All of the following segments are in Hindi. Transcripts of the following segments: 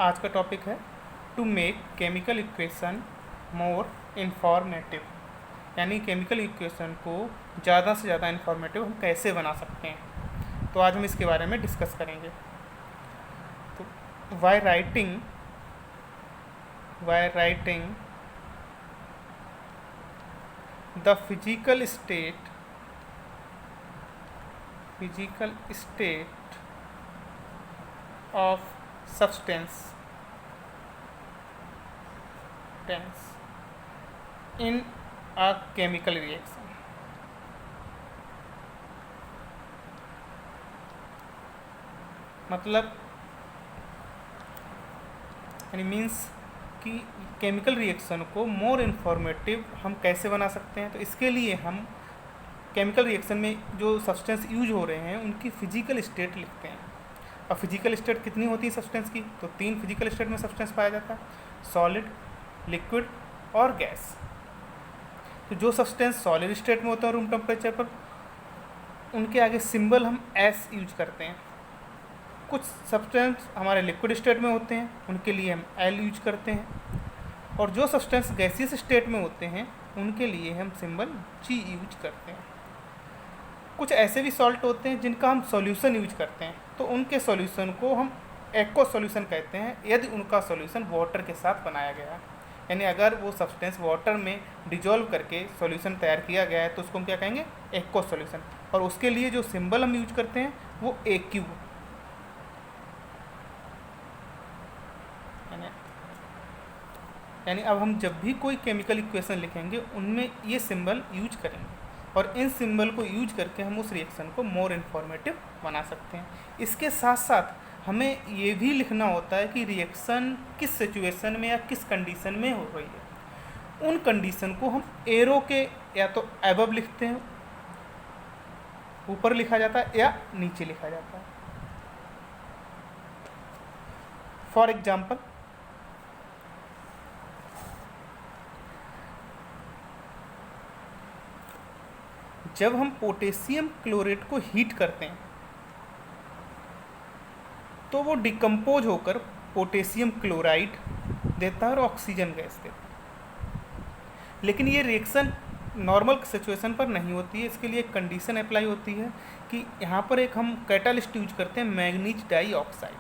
आज का टॉपिक है to make chemical equation more informative, यानी केमिकल इक्वेशन को ज़्यादा से ज़्यादा इन्फॉर्मेटिव हम कैसे बना सकते हैं। तो आज हम इसके बारे में डिस्कस करेंगे। तो why writing the physical state of substance in a chemical reaction। मतलब यानी मीन्स कि केमिकल रिएक्शन को मोर इन्फॉर्मेटिव हम कैसे बना सकते हैं। तो इसके लिए हम केमिकल रिएक्शन में जो सब्सटेंस यूज हो रहे हैं उनकी फिजिकल स्टेट लिखते हैं। अब फिजिकल स्टेट कितनी होती है सब्सटेंस की? तो 3 फिजिकल स्टेट में सब्सटेंस पाया जाता है, सॉलिड, लिक्विड और गैस। तो जो सब्सटेंस सॉलिड स्टेट में होता है रूम टेम्परेचर पर, उनके आगे सिंबल हम एस यूज करते हैं। कुछ सब्सटेंस हमारे लिक्विड स्टेट में होते हैं, उनके लिए हम एल यूज करते हैं, और जो सब्सटेंस गैसियस स्टेट में होते हैं उनके लिए हम सिंबल जी यूज करते हैं। कुछ ऐसे भी सॉल्ट होते हैं जिनका हम सॉल्यूशन यूज करते हैं, तो उनके सॉल्यूशन को हम एक्वा सॉल्यूशन कहते हैं यदि उनका सॉल्यूशन वाटर के साथ बनाया गया है। यानी अगर वो सब्सटेंस वाटर में डिजोल्व करके सॉल्यूशन तैयार किया गया है तो उसको हम क्या कहेंगे? Aqua solution. और उसके लिए जो सिंबल हम यूज करते हैं वो AQ। यानी अब हम जब भी कोई केमिकल इक्वेशन लिखेंगे उनमें ये सिंबल यूज करेंगे, और इन सिंबल को यूज करके हम उस रिएक्शन को मोर इन्फॉर्मेटिव बना सकते हैं। इसके साथ साथ हमें ये भी लिखना होता है कि रिएक्शन किस सिचुएशन में या किस कंडीशन में हो रही है। उन कंडीशन को हम एरो के या तो एबव लिखते हैं, ऊपर लिखा जाता है, या नीचे लिखा जाता है। फॉर एग्जाम्पल, जब हम पोटेशियम क्लोरेट को हीट करते हैं तो वो डिकम्पोज होकर पोटेशियम क्लोराइड देता है और ऑक्सीजन गैस देता है। लेकिन ये रिएक्शन नॉर्मल सिचुएशन पर नहीं होती है। इसके लिए एक कंडीशन अप्लाई होती है कि यहाँ पर एक हम कैटालिस्ट यूज करते हैं, मैग्नीज डाइऑक्साइड।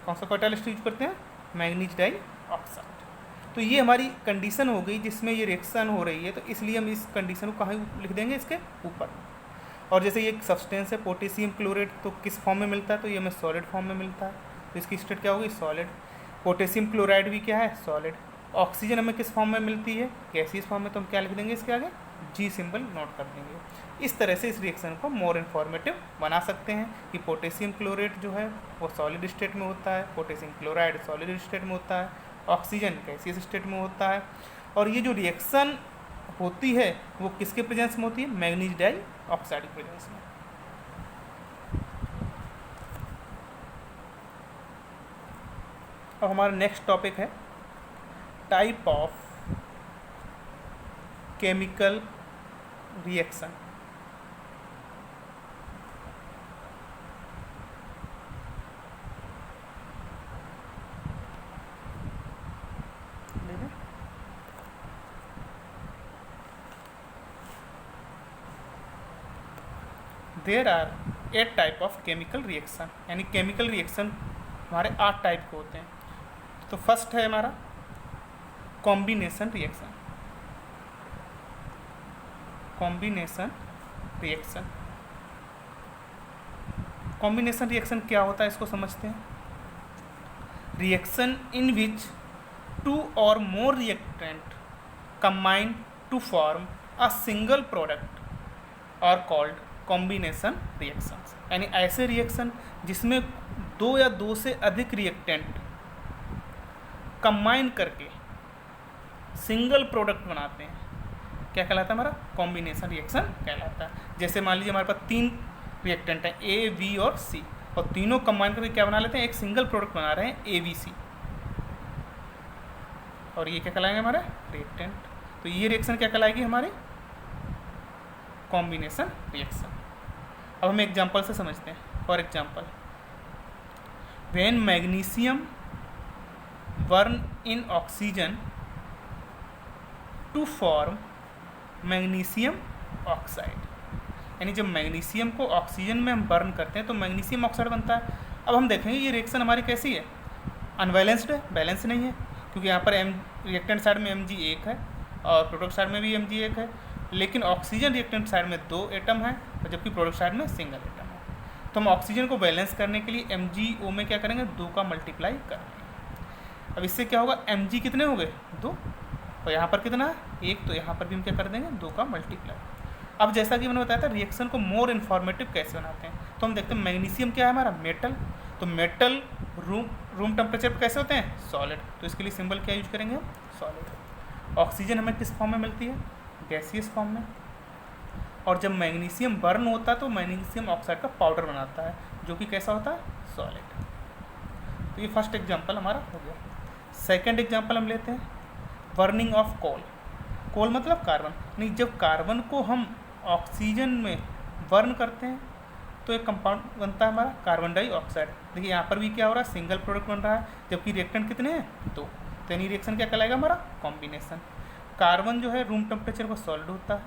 कौन सा कैटालिस्ट यूज करते हैं? Manganese dioxide. तो ये हमारी कंडीशन हो गई जिसमें ये रिएक्शन हो रही है, तो इसलिए हम इस कंडीशन को कहाँ लिख देंगे? इसके ऊपर। और जैसे ये एक सब्सटेंस है पोटेशियम क्लोरेट, तो किस फॉर्म में मिलता है? तो ये हमें सॉलिड फॉर्म में मिलता है, तो इसकी स्टेट क्या होगी? सॉलिड। पोटेशियम क्लोराइड भी क्या है? सॉलिड। ऑक्सीजन हमें किस फॉर्म में मिलती है? गैसियस फॉर्म में। तो हम क्या लिख देंगे इसके आगे? जी सिंबल नोट कर देंगे। इस तरह से इस रिएक्शन को मोर इन्फॉर्मेटिव बना सकते हैं कि पोटेशियम क्लोरेट जो है वो सॉलिड स्टेट में होता है, पोटेशियम क्लोराइड सॉलिड स्टेट में होता है, ऑक्सीजन गैसियस स्टेट में होता है। और ये जो रिएक्शन होती है वो किसके प्रेजेंस में होती है? मैग्नीज डाइऑक्साइड के प्रेजेंस में। अब हमारा नेक्स्ट टॉपिक है type of chemical reaction. There are 8 type of chemical reaction, यानी केमिकल रिएक्शन हमारे 8 टाइप के होते हैं। तो फर्स्ट है हमारा combination reaction. Combination reaction combination reaction क्या होता है इसको समझते हैं। Reaction in which 2 or more reactant combine to form a single product are called combination reactions. यानी ऐसे रिएक्शन जिसमें 2 या 2 से अधिक रिएक्टेंट कंबाइन करके सिंगल प्रोडक्ट बनाते हैं, क्या कहलाता है? हमारा कॉम्बिनेशन रिएक्शन कहलाता है। जैसे मान लीजिए हमारे पास 3 रिएक्टेंट हैं A, B और C, और तीनों कंबाइन करके क्या बना लेते हैं? एक सिंगल प्रोडक्ट बना रहे हैं ABC, और ये क्या कहलाएंगे? हमारे रिएक्टेंट। तो ये रिएक्शन क्या कहलाएगी? हमारी कॉम्बिनेशन रिएक्शन। अब हम एग्जांपल से समझते हैं। For example, when magnesium burn in oxygen to form magnesium oxide. यानी जब मैग्नीशियम को ऑक्सीजन में हम बर्न करते हैं तो मैग्नीशियम ऑक्साइड बनता है। अब हम देखेंगे ये रिएक्शन हमारी कैसी है, अनबैलेंस्ड है, बैलेंस नहीं है, क्योंकि यहाँ पर रिएक्टेंट साइड में Mg1 है और प्रोडक्ट साइड में भी Mg1 है, लेकिन ऑक्सीजन रिएक्टेंट साइड में 2 एटम है और जबकि प्रोडक्ट साइड में सिंगल एटम है। तो हम ऑक्सीजन को बैलेंस करने के लिए MgO में क्या करेंगे, 2 का मल्टीप्लाई करेंगे। अब इससे क्या होगा, Mg कितने हो गए, 2, और यहाँ पर कितना है, 1, तो यहाँ पर भी हम क्या कर देंगे, 2 का मल्टीप्लाई। अब जैसा कि मैंने बताया था रिएक्शन को मोर इन्फॉर्मेटिव कैसे बनाते हैं, तो हम देखते हैं मैग्नीशियम क्या है हमारा, मेटल, तो मेटल रूम टेम्परेचर पर कैसे होते हैं, सॉलिड, तो इसके लिए सिंबल क्या यूज करेंगे, सॉलिड। ऑक्सीजन हमें किस फॉर्म में मिलती है, गैसियस फॉर्म में, और जब मैग्नीशियम बर्न होता है तो मैग्नीशियम ऑक्साइड का पाउडर बनाता है जो कि कैसा होता है, सॉलिड। तो ये फर्स्ट एग्जांपल हमारा हो गया। सेकंड एग्जांपल हम लेते हैं, बर्निंग ऑफ कोल। कोल मतलब कार्बन, नहीं, जब कार्बन को हम ऑक्सीजन में बर्न करते हैं तो एक कंपाउंड बनता है हमारा कार्बन डाइऑक्साइड। देखिए यहाँ पर भी क्या हो रहा है, सिंगल प्रोडक्ट बन रहा है, जबकि रिएक्टेंट कितने हैं, 2, तो यानी रिएक्शन क्या कहलाएगा हमारा, कॉम्बिनेशन। कार्बन जो है रूम टेम्परेचर पर सॉलिड होता है,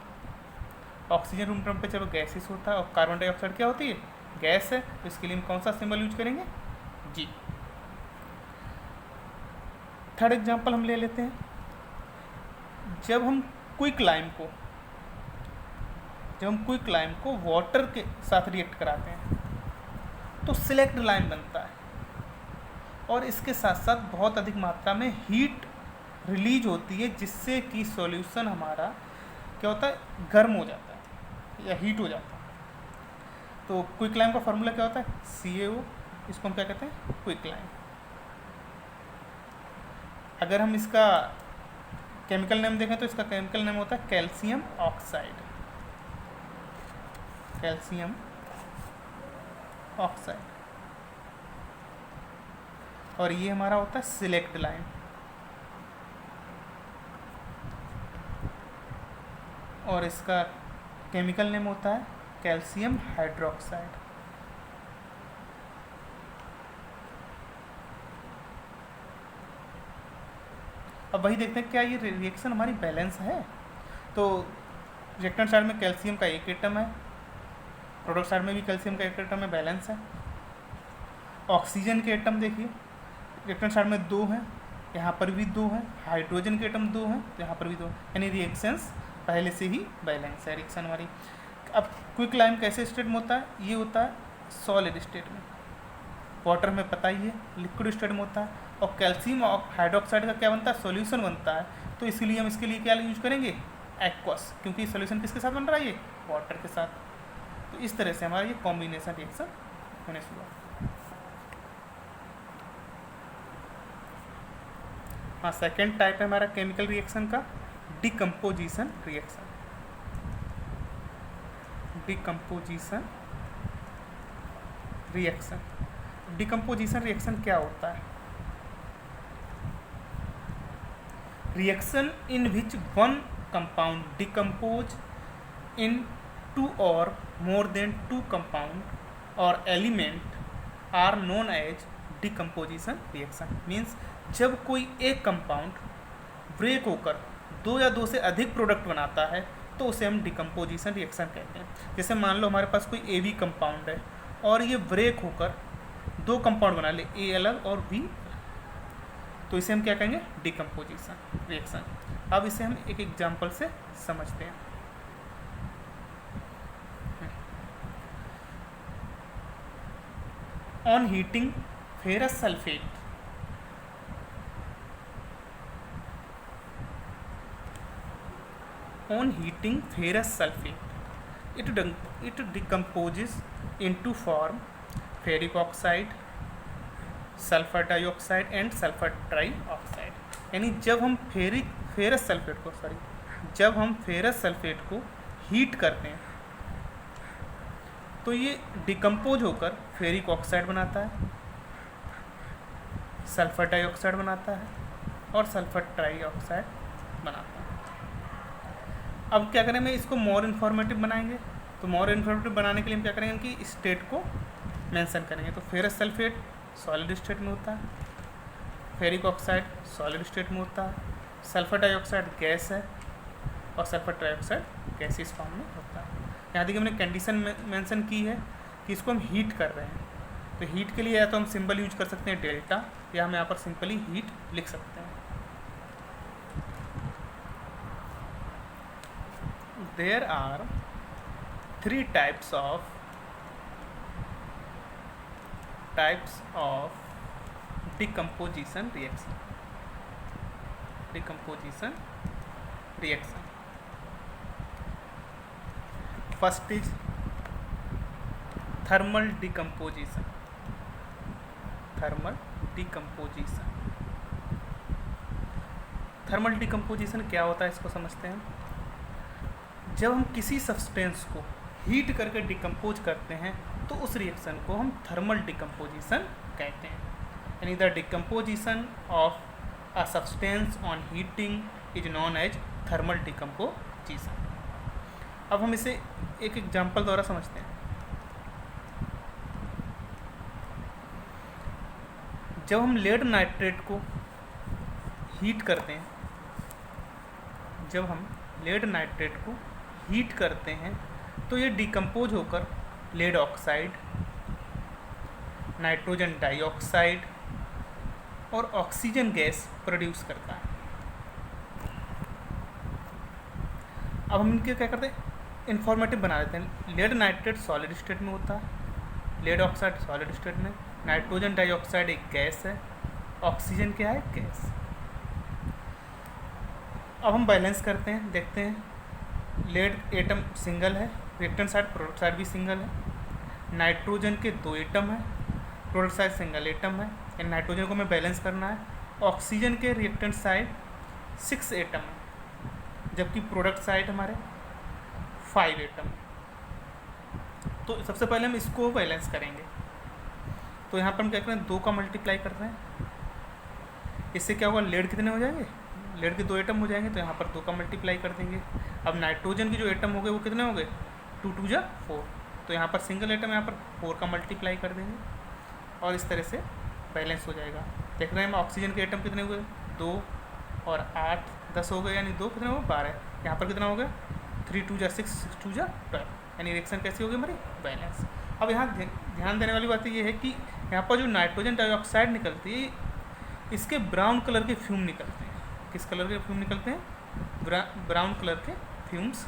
ऑक्सीजन रूम टेम्परेचर पर गैसेस होता है, और कार्बन डाइऑक्साइड क्या होती है, गैस है, तो इसके लिए हम कौन सा सिंबल यूज करेंगे, G। थर्ड एग्जांपल हम ले लेते हैं, जब हम क्विक लाइम को वाटर के साथ रिएक्ट कराते हैं तो सिलेक्ट लाइम बनता है, और इसके साथ साथ बहुत अधिक मात्रा में हीट रिलीज होती है, जिससे कि सॉल्यूशन हमारा क्या होता है, गर्म हो जाता है या हीट हो जाता है। तो क्विक लाइम का फॉर्मूला क्या होता है, CaO, इसको हम क्या कहते हैं, क्विक लाइम। अगर हम इसका केमिकल नेम देखें तो इसका केमिकल नेम होता है कैल्शियम ऑक्साइड, कैल्शियम ऑक्साइड, और ये हमारा होता है सिलेक्ट लाइम। और इसका केमिकल नेम होता है कैल्शियम हाइड्रोक्साइड। अब वही देखते हैं क्या ये रिएक्शन हमारी बैलेंस है। तो रिएक्टेंट साइड में कैल्शियम का 1 एटम है, प्रोडक्ट साइड में भी कैल्शियम का 1 एटम है, बैलेंस है। ऑक्सीजन के एटम देखिए, रिएक्टेंट साइड में 2 हैं, यहाँ पर भी 2 हैं, हाइड्रोजन के एटम 2 हैं, तो यहाँ पर भी 2, यानी रिएक्शंस पहले से ही बैलेंस है रिएक्शन हमारी। अब क्विक लाइम कैसे स्टेट में होता है, ये होता है सॉलिड स्टेट में, वाटर में पता ही है लिक्विड स्टेट में होता है, और कैल्शियम हाइड्रोक्साइड का क्या बनता है, सॉल्यूशन बनता है, तो इसलिए हम इसके लिए क्या यूज करेंगे, एक्वस, क्योंकि सॉल्यूशन किसके साथ बन रहा है, ये वाटर के साथ। तो इस तरह से हमारा ये कॉम्बिनेशन रिएक्शन होने शुरू हुआ। हाँ, सेकेंड टाइप है हमारा केमिकल रिएक्शन का, decomposition reaction. Decomposition reaction, decomposition reaction क्या होता है, reaction in which one compound decompose in 2 or more than 2 compound or element are known as decomposition reaction। Means जब कोई एक कंपाउंड ब्रेक होकर 2 या 2 से अधिक प्रोडक्ट बनाता है तो उसे हम डिकम्पोजिशन रिएक्शन कहते हैं। जैसे मान लो हमारे पास कोई AB कंपाउंड है और ये ब्रेक होकर 2 कंपाउंड बना ले, A अलग और B, तो इसे हम क्या कहेंगे, डिकम्पोजिशन रिएक्शन। अब इसे हम एक एग्जांपल से समझते हैं। On heating ferrous sulphate, on heating ferrous sulfate it decomposes into form ferric oxide, sulphur dioxide and sulphur trioxide. यानी जब हम फेरस सल्फेट को हीट करते हैं तो ये डिकम्पोज होकर फेरिक ऑक्साइड बनाता है, सल्फर डाइऑक्साइड बनाता है और सल्फर ट्राइऑक्साइड बनाता है। अब क्या करेंगे, इसको मोर इन्फॉर्मेटिव बनाएंगे। तो मोर इन्फॉर्मेटिव बनाने के लिए हम क्या करेंगे कि स्टेट को मेंशन करेंगे। तो फेरस सल्फेट सॉलिड स्टेट में होता है, फेरिक ऑक्साइड सॉलिड स्टेट में होता है, सल्फर डाइऑक्साइड गैस है और सल्फर ट्राइऑक्साइड गैसियस फॉर्म में होता है। यहाँ देखिए हमने कंडीशन मेंशन की है कि इसको हम हीट कर रहे हैं, तो हीट के लिए या तो हम सिंबल यूज कर सकते हैं डेल्टा, या हम यहाँ पर सिंपली हीट लिख सकते हैं। There are 3 types of decomposition reaction. First is thermal decomposition. Thermal decomposition क्या होता है इसको समझते हैं। जब हम किसी सब्सटेंस को हीट करके डिकम्पोज करते हैं तो उस रिएक्शन को हम थर्मल डिकम्पोजिशन कहते हैं। यानी the decomposition of a substance on heating is known as thermal decomposition. अब हम इसे एक एग्जाम्पल द्वारा समझते हैं। जब हम लेड नाइट्रेट को हीट करते हैं, तो ये डिकम्पोज होकर लेड ऑक्साइड, नाइट्रोजन डाइऑक्साइड और ऑक्सीजन गैस प्रोड्यूस करता है। अब हम इनके क्या करते हैं, इंफॉर्मेटिव बना देते हैं। लेड नाइट्रेट सॉलिड स्टेट में होता है, लेड ऑक्साइड सॉलिड स्टेट में, नाइट्रोजन डाइऑक्साइड एक गैस है, ऑक्सीजन क्या है, गैस। अब हम बैलेंस करते हैं, देखते हैं। लेड एटम सिंगल है, रिएक्टेंट साइड प्रोडक्ट साइड भी सिंगल है। नाइट्रोजन के 2 एटम है, प्रोडक्ट साइड सिंगल एटम है, यानी नाइट्रोजन को हमें बैलेंस करना है। ऑक्सीजन के रिएक्टेंट साइड 6 एटम है, जबकि प्रोडक्ट साइड हमारे 5 एटम है। तो सबसे पहले हम इसको बैलेंस करेंगे। तो यहाँ पर हम क्या करें, 2 का मल्टीप्लाई करते हैं। इससे क्या होगा, लेड कितने हो जाएंगे, लेड के 2 एटम हो जाएंगे, तो यहाँ पर 2 का मल्टीप्लाई कर देंगे। अब नाइट्रोजन के जो एटम हो गए वो कितने हो गए, 2 2 जा 4, तो यहाँ पर सिंगल एटम, यहाँ पर 4 का मल्टीप्लाई कर देंगे और इस तरह से बैलेंस हो जाएगा। देख रहे हैं हम ऑक्सीजन के एटम कितने हुए, 2 और 8 10 हो गए, यानी 2 कितने हो गए, 12। यहाँ पर कितना हो गया, 3 2 जा 6 6 2 जा 12, यानी रिएक्शन कैसी होगी हमारी, बैलेंस। अब यहाँ ध्यान देने वाली बात ये है कि यहाँ पर जो नाइट्रोजन डाइऑक्साइड निकलती है, इसके ब्राउन कलर के फ्यूम निकलते हैं। किस कलर के फ्यूम निकलते हैं, ब्राउन कलर के फ्यूम्स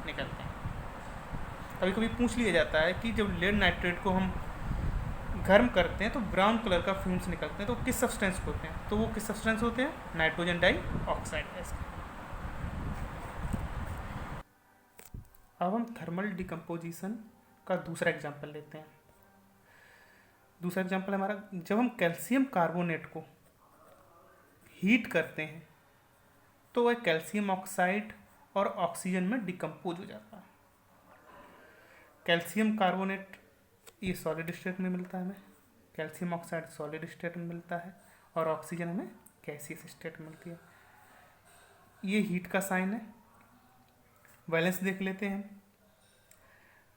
निकलते हैं। कभी कभी पूछ लिया जाता है कि जब लेड नाइट्रेट को हम गर्म करते हैं तो ब्राउन कलर का फ्यूम्स निकलते हैं, तो किस सब्सटेंस के होते हैं, तो वो किस सब्सटेंस होते हैं, नाइट्रोजन डाइऑक्साइड गैस के। अब हम थर्मल डिकम्पोजिशन का दूसरा एग्जांपल लेते हैं। दूसरा एग्जांपल हमारा, जब हम कैल्शियम कार्बोनेट को हीट करते हैं तो वह कैल्शियम ऑक्साइड और ऑक्सीजन में डिकम्पोज हो जाता है। कैल्शियम कार्बोनेट ये सॉलिड स्टेट में मिलता है हमें, कैल्शियम ऑक्साइड सॉलिड स्टेट में मिलता है और ऑक्सीजन हमें गैसियस स्टेट में मिलती है। ये हीट का साइन है। बैलेंस देख लेते हैं।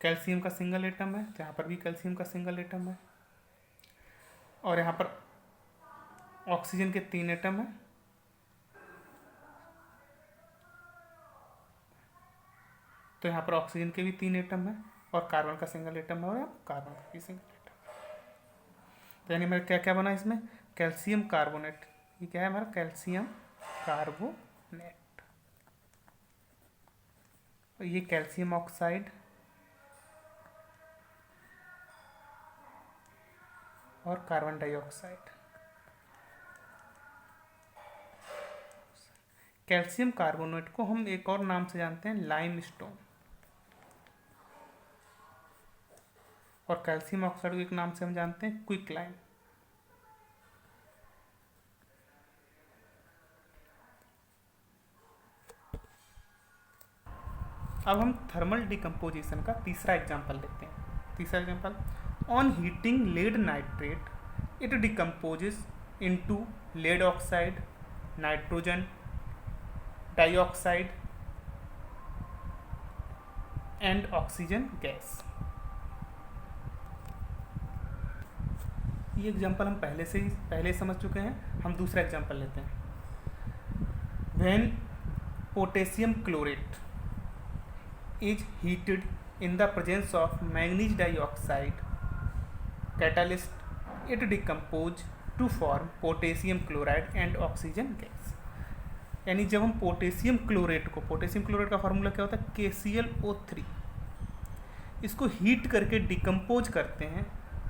कैल्शियम का सिंगल एटम है, तो यहाँ पर भी कैल्शियम का सिंगल एटम है और यहाँ पर ऑक्सीजन के 3 एटम है, तो यहाँ पर ऑक्सीजन के भी 3 एटम है और कार्बन का सिंगल एटम है और यहाँ कार्बन का भी सिंगल एटम। तो यानी मेरा क्या क्या बना इसमें, कैल्शियम कार्बोनेट, ये क्या है हमारा, कैल्शियम कार्बोनेट, और ये कैल्शियम ऑक्साइड और कार्बन डाइऑक्साइड। कैल्शियम कार्बोनेट को हम एक और नाम से जानते हैं, लाइमस्टोन, और कैल्शियम ऑक्साइड को एक नाम से हम जानते हैं, क्विक लाइम। अब हम थर्मल डिकम्पोजिशन का तीसरा एग्जांपल लेते हैं। तीसरा example, on heating lead nitrate it decomposes into lead oxide, nitrogen dioxide and oxygen gas. ये एग्जांपल हम पहले समझ चुके हैं। हम दूसरा एग्जांपल लेते हैं। When potassium chlorate is heated in the presence of manganese dioxide catalyst, it decompose to form potassium chloride and oxygen gas। यानी जब हम पोटेशियम क्लोरेट का फार्मूला क्या होता है, KClO3, इसको हीट करके डिकम्पोज करते हैं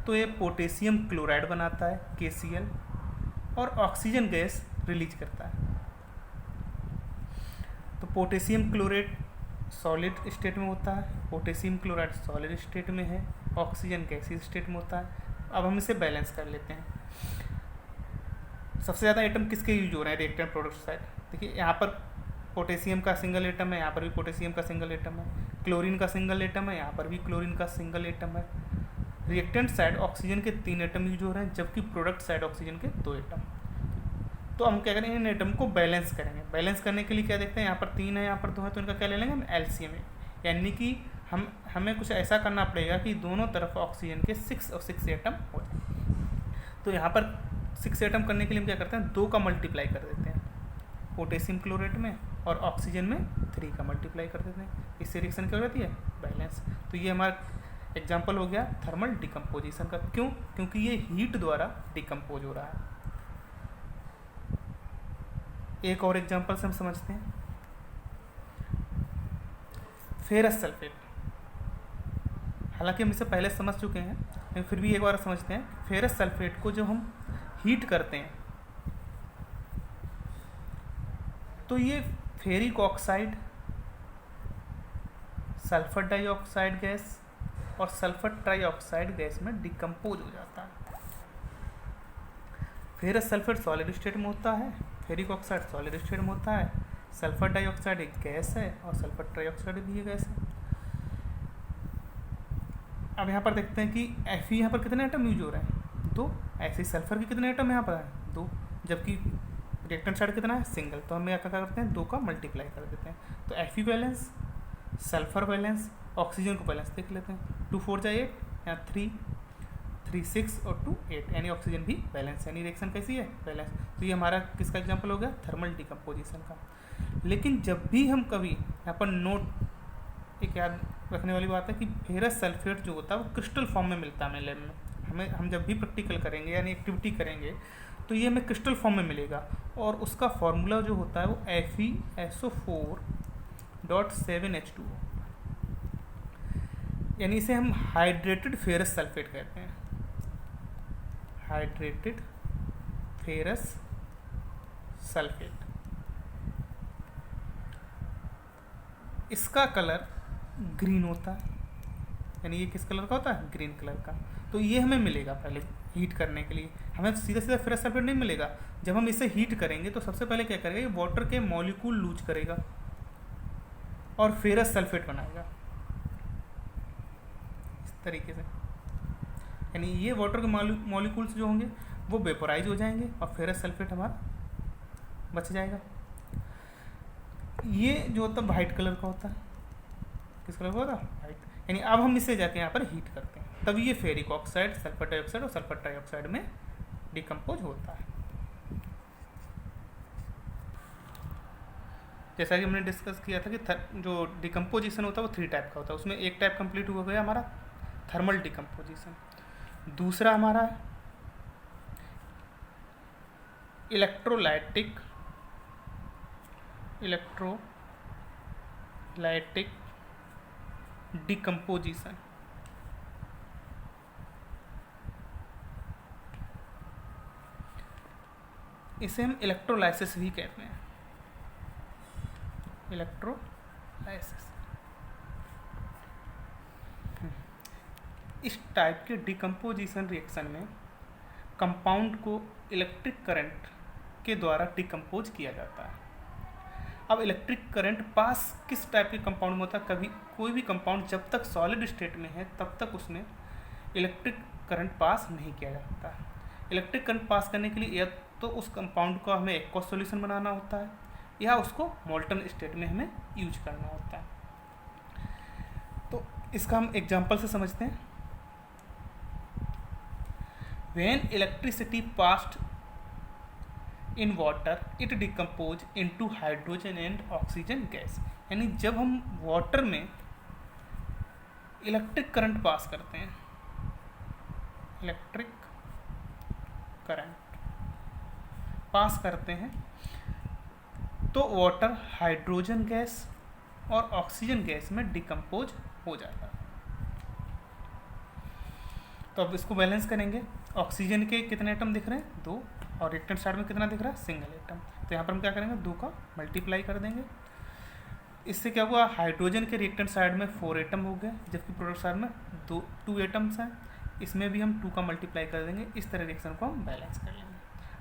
तो ये पोटेशियम क्लोराइड बनाता है KCl और ऑक्सीजन गैस रिलीज करता है। तो पोटेशियम क्लोरेट सॉलिड स्टेट में होता है, पोटेशियम क्लोराइड सॉलिड स्टेट में है, ऑक्सीजन गैसीय स्टेट में होता है। अब हम इसे बैलेंस कर लेते हैं। सबसे ज़्यादा एटम किसके यूज हो रहे हैं रिएक्टेंट प्रोडक्ट साइड? देखिए यहाँ पर पोटेशियम का सिंगल एटम है, यहाँ पर भी पोटेशियम का सिंगल एटम है, क्लोरीन का सिंगल एटम है, यहाँ पर भी क्लोरीन का सिंगल एटम है। रिएक्टेंट साइड ऑक्सीजन के 3 एटम यूज हो रहे हैं, जबकि प्रोडक्ट साइड ऑक्सीजन के 2 एटम। तो हम क्या करेंगे, इन एटम को बैलेंस करेंगे। बैलेंस करने के लिए क्या देखते हैं, यहाँ पर 3 है, यहाँ पर 2 है, तो इनका क्या ले लेंगे हम, LCM। यानी कि हमें कुछ ऐसा करना पड़ेगा कि दोनों तरफ ऑक्सीजन के 6 और 6 एटम हो जाए। तो यहाँ पर 6 एटम करने के लिए हम क्या करते हैं, 2 का मल्टीप्लाई कर देते हैं पोटेशियम क्लोरेट में, और ऑक्सीजन में 3 का मल्टीप्लाई कर देते हैं। इससे रिएक्शन क्या हो जाती है, बैलेंस। तो ये हमारा एग्जाम्पल हो गया थर्मल डिकम्पोजिशन का। क्यों? क्योंकि ये हीट द्वारा डिकम्पोज हो रहा है। एक और एग्जांपल से हम समझते हैं, फेरस सल्फेट। हालांकि हम इसे पहले समझ चुके हैं, लेकिन फिर भी एक बार समझते हैं। फेरस सल्फेट को जब हम हीट करते हैं तो ये ferric oxide, sulphur dioxide gas और सल्फर ट्राइऑक्साइड गैस में डिकम्पोज हो जाता है। फेरस सल्फेट सॉलिड स्टेट में होता है, फेरिक ऑक्साइड सॉलिड स्टेट में होता है, सल्फर डाइऑक्साइड एक गैस है और सल्फर ट्राइऑक्साइड भी एक गैस है। अब यहाँ पर देखते हैं कि Fe यहाँ पर कितने एटम यूज हो रहे हैं, 2। ऐसे सल्फर के कितने एटम यहाँ पर है, 2, जबकि रिएक्टेंट साइड कितना है, सिंगल। तो हम क्या करते हैं, 2 का मल्टीप्लाई कर देते हैं। तो Fe balance, sulphur balance, oxygen को बैलेंस देख लेते हैं। 2 4 8, यहाँ 3 6 और 2 8, यानी ऑक्सीजन भी बैलेंस, यानी रिएक्शन कैसी है, बैलेंस। तो ये हमारा किसका एग्जांपल हो गया, थर्मल डिकम्पोजिशन का। लेकिन जब भी हम कभी यहाँ पर नोट एक याद रखने वाली बात है कि फेरस सल्फेट जो होता है वो क्रिस्टल फॉर्म में मिलता है हमें लैब में। हम जब भी प्रैक्टिकल करेंगे यानी एक्टिविटी करेंगे तो ये हमें क्रिस्टल फॉर्म में मिलेगा, और उसका फॉर्मूला जो होता है वो FeSO4.7H2O, यानी इसे हम हाइड्रेटेड फेरस सल्फेट कहते हैं, हाइड्रेटेड फेरस सल्फेट। इसका कलर ग्रीन होता है, यानी ये किस कलर का होता है, ग्रीन कलर का। तो ये हमें मिलेगा पहले हीट करने के लिए, हमें सीधा सीधा फेरस सल्फेट नहीं मिलेगा। जब हम इसे हीट करेंगे तो सबसे पहले क्या करेगा, ये वाटर के मॉलिक्यूल लूज करेगा और फेरस सल्फेट बनाएगा इस तरीके से। यानी ये वाटर के मॉलिक्यूल्स जो होंगे वो वेपोराइज हो जाएंगे और फेरस सल्फेट हमारा बच जाएगा। ये जो होता है वाइट कलर का होता है, किस कलर का होता है, वाइट। यानी अब हम इसे जाके यहाँ पर हीट करते हैं, तब ये फेरिक ऑक्साइड, सल्फर डाइऑक्साइड और सल्फर ट्राइऑक्साइड में डिकम्पोज होता है। जैसा कि हमने डिस्कस किया था कि जो डिकम्पोजिशन होता है वो 3 टाइप का होता है। उसमें एक टाइप कंप्लीट हुआ गया हमारा थर्मल डिकम्पोजिशन, दूसरा हमारा इलेक्ट्रोलाइटिक डिकम्पोजिशन। इसे हम इलेक्ट्रोलाइसिस भी कहते हैं, इलेक्ट्रोलाइसिस। इस टाइप के डिकम्पोजिशन रिएक्शन में कंपाउंड को इलेक्ट्रिक करंट के द्वारा डिकम्पोज किया जाता है। अब इलेक्ट्रिक करंट पास किस टाइप के कंपाउंड में होता है, कभी कोई भी कंपाउंड जब तक सॉलिड स्टेट में है तब तक उसमें इलेक्ट्रिक करंट पास नहीं किया जाता। इलेक्ट्रिक करंट पास करने के लिए या तो उस कंपाउंड को हमें एक्वस सॉल्यूशन बनाना होता है या उसको मोल्टन स्टेट में हमें यूज करना होता है। तो इसका हम एग्जांपल से समझते हैं। When electricity passed in water it decompose into hydrogen and oxygen gas. यानी जब हम वाटर में इलेक्ट्रिक करंट पास करते हैं, इलेक्ट्रिक करंट पास करते हैं, तो वाटर हाइड्रोजन गैस और ऑक्सीजन गैस में डिकम्पोज हो जाता है। तो अब इसको बैलेंस करेंगे। ऑक्सीजन के कितने एटम दिख रहे हैं? 2, और रिएक्टेंट साइड में कितना दिख रहा है? Single atom. तो यहाँ पर हम क्या करेंगे? 2 का मल्टीप्लाई कर देंगे। इससे क्या हुआ? हाइड्रोजन के रिएक्टेंट साइड में 4 एटम हो गए, जबकि प्रोडक्ट साइड में 2 एटम्स हैं। इसमें भी हम 2 का मल्टीप्लाई कर देंगे। इस तरह रिएक्शन को हम बैलेंस कर लेंगे।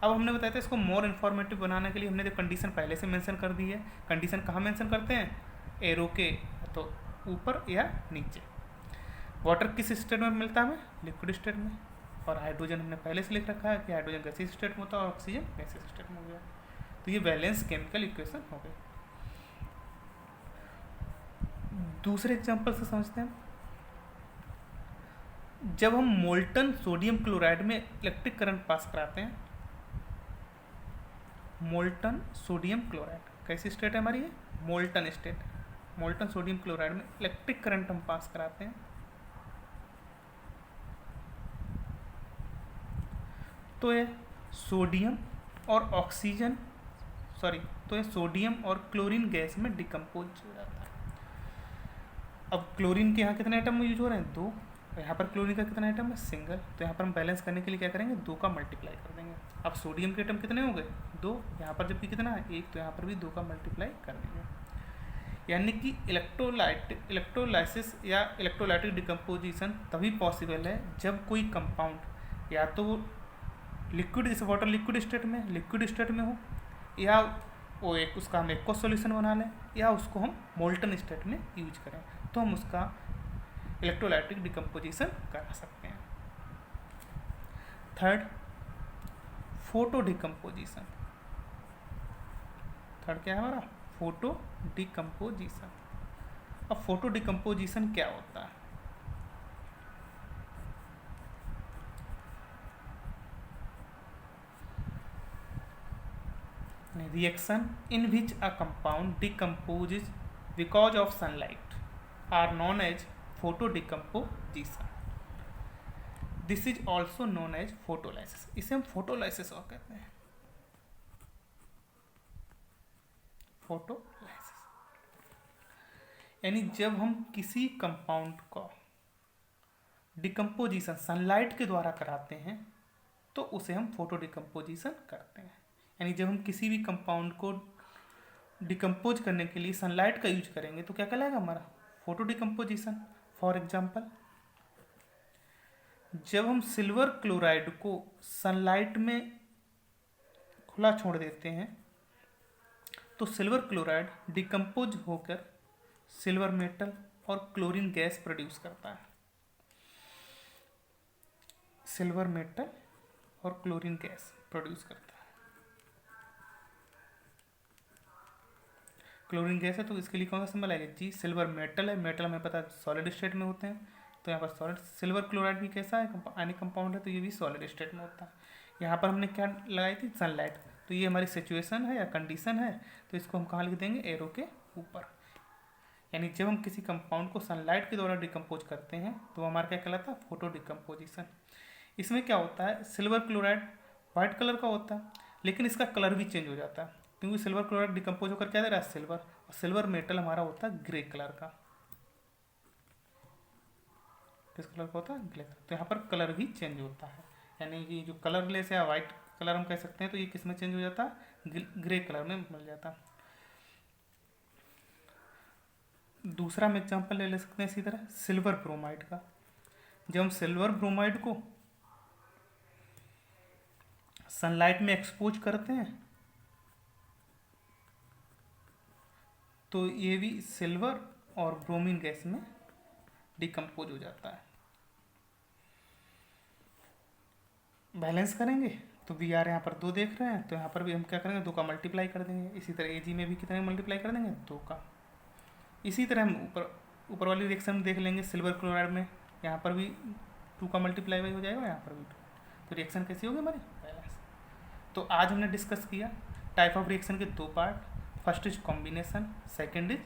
अब हमने बताया था इसको मोर इन्फॉर्मेटिव बनाने के लिए हमने जो कंडीशन पहले से मेंशन कर दी है। कंडीशन कहाँ मेंशन करते हैं? एरो के तो ऊपर या नीचे। वाटर किस स्टेट में मिलता है हमें? लिक्विड स्टेट में। और हाइड्रोजन हमने पहले से लिख रखा है कि हाइड्रोजन गैसीय स्टेट में होता है और ऑक्सीजन गैसीय स्टेट में हो गया। तो ये बैलेंस केमिकल इक्वेशन हो गई। दूसरे एग्जांपल से समझते हैं। जब हम मोल्टन सोडियम क्लोराइड में इलेक्ट्रिक करंट पास कराते हैं, मोल्टन सोडियम क्लोराइड कैसी स्टेट है हमारी? ये molten state. Molten sodium chloride में इलेक्ट्रिक करंट हम पास कराते हैं, तो ये सोडियम और ऑक्सीजन तो ये सोडियम और क्लोरीन गैस में डिकम्पोज हो जाता है। अब क्लोरीन के यहाँ कितने आइटम यूज हो रहे हैं? 2। यहाँ पर क्लोरीन का कितना आइटम है? सिंगल। तो यहाँ पर हम बैलेंस करने के लिए क्या करेंगे? 2 का मल्टीप्लाई कर देंगे। अब सोडियम के आइटम कितने हो गए? 2। यहाँ पर जबकि कितना है? 1। तो यहाँ पर भी 2 का मल्टीप्लाई कर देंगे। यानी कि इलेक्ट्रोलाइसिस या इलेक्ट्रोलाइटिक डिकम्पोजिशन तभी पॉसिबल है जब कोई कंपाउंड या तो लिक्विड, जैसे वाटर लिक्विड स्टेट में हो, या वो एक उसका हम एक्वस सॉल्यूशन बना लें, या उसको हम मोल्टन स्टेट में यूज करें, तो हम उसका इलेक्ट्रोलाइटिक डिकम्पोजिशन करा सकते हैं। Third, photo decomposition. थर्ड क्या है हमारा? Photo decomposition. अब फोटो डिकम्पोजिशन क्या होता है? Reaction in which a compound decomposes because of sunlight are known as photodecomposition. This is also known as photolysis. इसे हम फोटोलाइसिस और कहते हैं। फोटोलाइसिस यानी जब हम किसी कंपाउंड को डिकम्पोजिशन सनलाइट के द्वारा कराते हैं तो उसे हम फोटो डिकम्पोजिशन करते हैं। यानी जब हम किसी भी कंपाउंड को डिकम्पोज करने के लिए सनलाइट का यूज करेंगे तो क्या कहलाएगा हमारा? Photo decomposition. फॉर एग्जांपल, जब हम सिल्वर क्लोराइड को सनलाइट में खुला छोड़ देते हैं तो सिल्वर क्लोराइड डिकम्पोज होकर सिल्वर मेटल और क्लोरीन गैस प्रोड्यूस करता है। सिल्वर मेटल और क्लोरीन गैस प्रोड्यूस करता है। क्लोरीन गैस है तो इसके लिए कौन सा सिंबल आएगा? जी। सिल्वर मेटल है, मेटल हमें पता है सॉलिड स्टेट में होते हैं, तो यहाँ पर सॉलिड। सिल्वर क्लोराइड भी कैसा है? आयनिक कंपाउंड है, तो ये भी सॉलिड स्टेट में होता है। यहाँ पर हमने क्या लगाई थी? सनलाइट। तो ये हमारी सिचुएशन है या कंडीशन है, तो इसको हम कहाँ लिख देंगे? एरो के ऊपर। यानी जब हम किसी कंपाउंड को सनलाइट के द्वारा डिकम्पोज करते हैं तो हमारा क्या कहलाता है? Photo decomposition. इसमें क्या होता है? सिल्वर क्लोराइड वाइट कलर का होता है, लेकिन इसका कलर भी चेंज हो जाता है, क्योंकि सिल्वर क्लोराइड डिकम्पोज होकर क्या दे रहा है? सिल्वर। और सिल्वर मेटल हमारा होता है ग्रे कलर का। किस कलर का होता है? Grey colour. तो यहाँ पर कलर भी चेंज होता है, यानी कि जो कलरलेस या वाइट कलर हम कह सकते हैं, तो ये किस में चेंज हो जाता है? ग्रे कलर में मिल जाता है। दूसरा हम एग्जाम्पल ले सकते हैं इसी तरह सिल्वर ब्रोमाइड का। जब हम सिल्वर ब्रोमाइड को सनलाइट में एक्सपोज करते हैं तो ये भी सिल्वर और ब्रोमीन गैस में डिकम्पोज हो जाता है। बैलेंस करेंगे तो वी आर यहाँ पर 2 देख रहे हैं, तो यहाँ पर भी हम क्या करेंगे? 2 का मल्टीप्लाई कर देंगे। इसी तरह एजी में भी कितने मल्टीप्लाई कर देंगे? 2 का। इसी तरह हम ऊपर वाली रिएक्शन देख लेंगे सिल्वर क्लोराइड में, यहाँ पर भी 2 का मल्टीप्लाई हो जाएगा, यहाँ पर भी 2। तो रिएक्शन कैसी होगी हमारी बैलेंस। तो आज हमने डिस्कस किया टाइप ऑफ रिएक्शन के दो part, first is combination, second is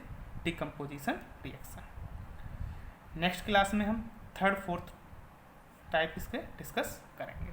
decomposition reaction. Next class में हम थर्ड फोर्थ टाइप इसके डिस्कस करेंगे।